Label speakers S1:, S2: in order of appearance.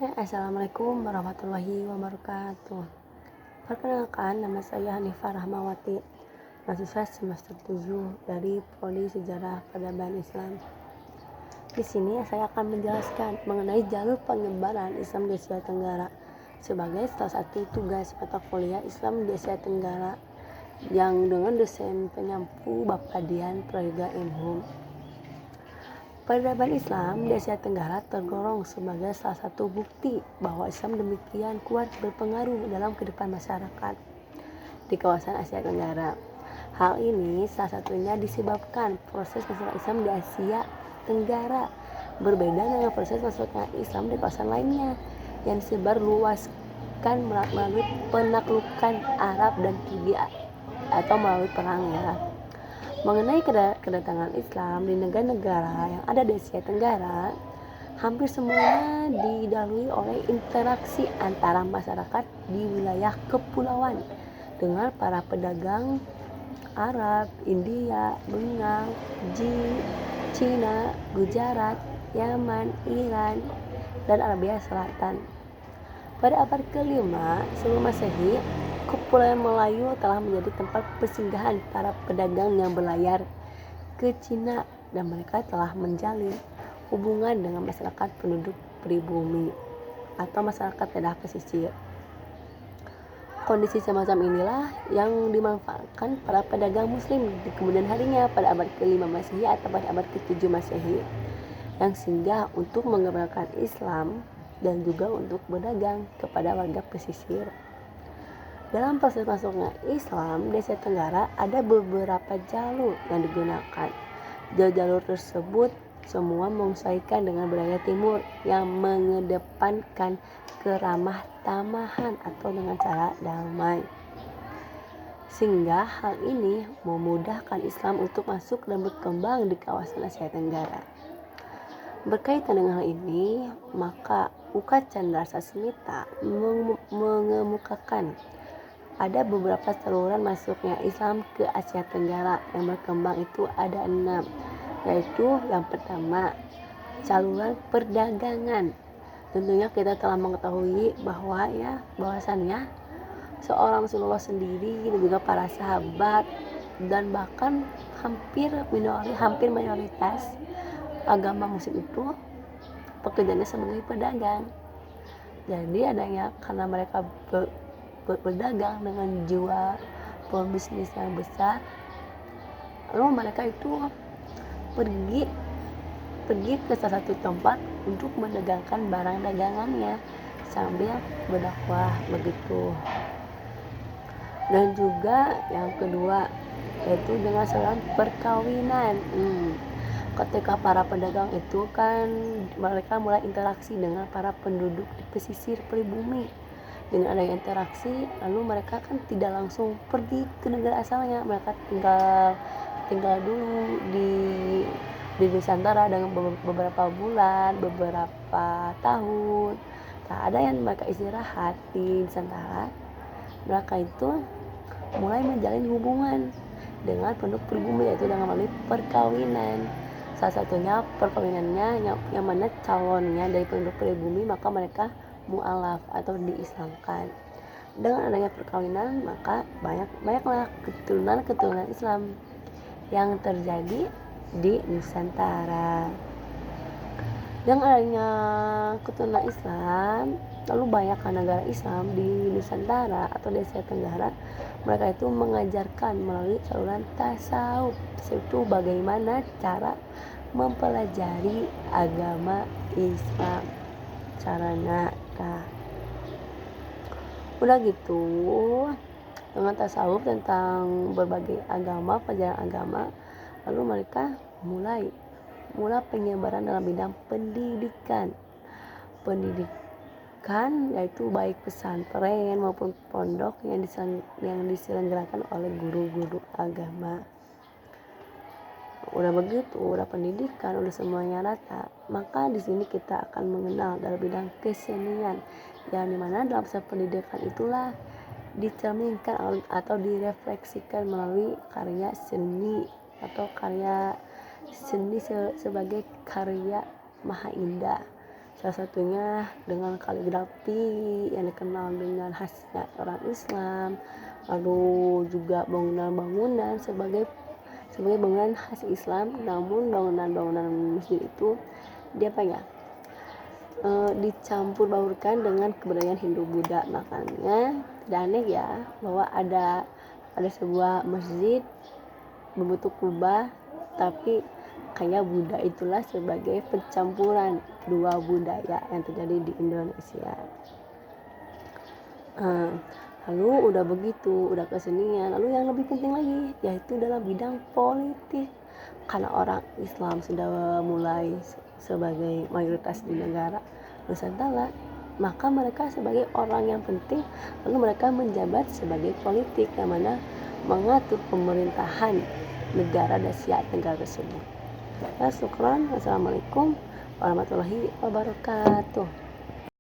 S1: Assalamualaikum warahmatullahi wabarakatuh. Perkenalkan, nama saya Hanifah Rahmawati, mahasiswa semester 7 dari Prodi Sejarah Peradaban Islam. Di sini saya akan menjelaskan mengenai jalur penyebaran Islam di Asia Tenggara sebagai salah satu tugas mata kuliah Islam di Asia Tenggara yang dengan dosen penyampu Bapak Dian Prayoga M.Hum. Peradaban Islam di Asia Tenggara tergolong sebagai salah satu bukti bahwa Islam demikian kuat berpengaruh dalam kehidupan masyarakat di kawasan Asia Tenggara. Hal ini salah satunya disebabkan proses masuknya Islam di Asia Tenggara berbeda dengan proses masuknya Islam di kawasan lainnya yang disebar luaskan melalui penaklukan Arab dan Turki atau melalui perang ya. Mengenai kedatangan Islam di negara-negara yang ada di Asia Tenggara, hampir semuanya didahului oleh interaksi antara masyarakat di wilayah kepulauan dengan para pedagang Arab, India, Bengal, Cina, Gujarat, Yaman, Iran, dan Arabia Selatan. Pada abad ke-5 sebelum Masehi, Kepulauan Melayu telah menjadi tempat persinggahan para pedagang yang berlayar ke Cina dan mereka telah menjalin hubungan dengan masyarakat penduduk pribumi atau masyarakat daerah pesisir. Kondisi semacam inilah yang dimanfaatkan para pedagang muslim di kemudian harinya pada abad ke-5 Masehi atau pada abad ke-7 Masehi yang singgah untuk mengamalkan Islam dan juga untuk berdagang kepada warga pesisir. Dalam proses masuknya Islam di Asia Tenggara ada beberapa jalur yang digunakan. Jalur tersebut semua menyesuaikan dengan budaya timur yang mengedepankan keramah tamahan atau dengan cara damai. Sehingga hal ini memudahkan Islam untuk masuk dan berkembang di kawasan Asia Tenggara. Berkaitan dengan hal ini, maka Uka Chandra Sasmita mengemukakan ada beberapa saluran masuknya Islam ke Asia Tenggara yang berkembang itu ada 6, yaitu yang pertama saluran perdagangan. Tentunya kita telah mengetahui bahwasannya seorang Rasulullah sendiri dan juga para sahabat dan bahkan hampir mayoritas agama muslim itu pekerjaannya sebagai pedagang. Jadi adanya karena mereka berdagang dengan jiwa pebisnis yang besar, lalu mereka itu pergi ke salah satu tempat untuk mendagangkan barang dagangannya sambil berdakwah begitu. Dan juga yang kedua yaitu dengan saluran perkawinan. Ketika para pedagang itu kan mereka mulai interaksi dengan para penduduk di pesisir pribumi. Dengan adanya interaksi, lalu mereka kan tidak langsung pergi ke negara asalnya, mereka tinggal dulu di Nusantara dengan beberapa bulan, beberapa tahun. Tak ada yang mereka istirahat di Nusantara, mereka itu mulai menjalin hubungan dengan penduduk pribumi, yaitu dengan melalui perkawinan. Salah satunya perkawinannya yang mana calonnya dari penduduk pribumi, maka mereka mu'alaf atau diislamkan. Dengan adanya perkawinan, maka banyaklah keturunan Islam yang terjadi di Nusantara. Dengan adanya keturunan Islam, lalu banyak negara Islam di Nusantara atau di Asia Tenggara, mereka itu mengajarkan melalui saluran tasawuf, yaitu bagaimana cara mempelajari agama Islam. Caranya udah gitu, dengan tasawuf tentang berbagai agama, pelajaran agama, lalu mereka mulai penyebaran dalam bidang pendidikan yaitu baik pesantren maupun pondok yang diselenggarakan oleh guru-guru agama. Udah begitu, udah pendidikan, udah semuanya rata, maka di sini kita akan mengenal dalam bidang kesenian, yang dimana dalam proses pendidikan itulah dicerminkan atau direfleksikan melalui karya seni atau karya seni sebagai karya maha indah. Salah satunya dengan kaligrafi yang dikenal dengan khasnya orang Islam, lalu juga bangunan-bangunan sebagai bangunan khas Islam, namun bangunan-bangunan masjid itu dia apa ya, dicampur baurkan dengan kebudayaan Hindu Buddha. Makanya tidak aneh ya bahwa ada sebuah masjid berbentuk kubah tapi kayak Buddha, itulah sebagai pencampuran dua budaya yang terjadi di Indonesia. Lalu udah begitu, udah kesenian, lalu yang lebih penting lagi yaitu dalam bidang politik. Karena orang Islam sudah mulai sebagai mayoritas di negara Nusantara, maka mereka sebagai orang yang penting, lalu mereka menjabat sebagai politik yang mana mengatur pemerintahan negara dan siat negara tersebut. Ya, syukran. Wassalamualaikum warahmatullahi wabarakatuh.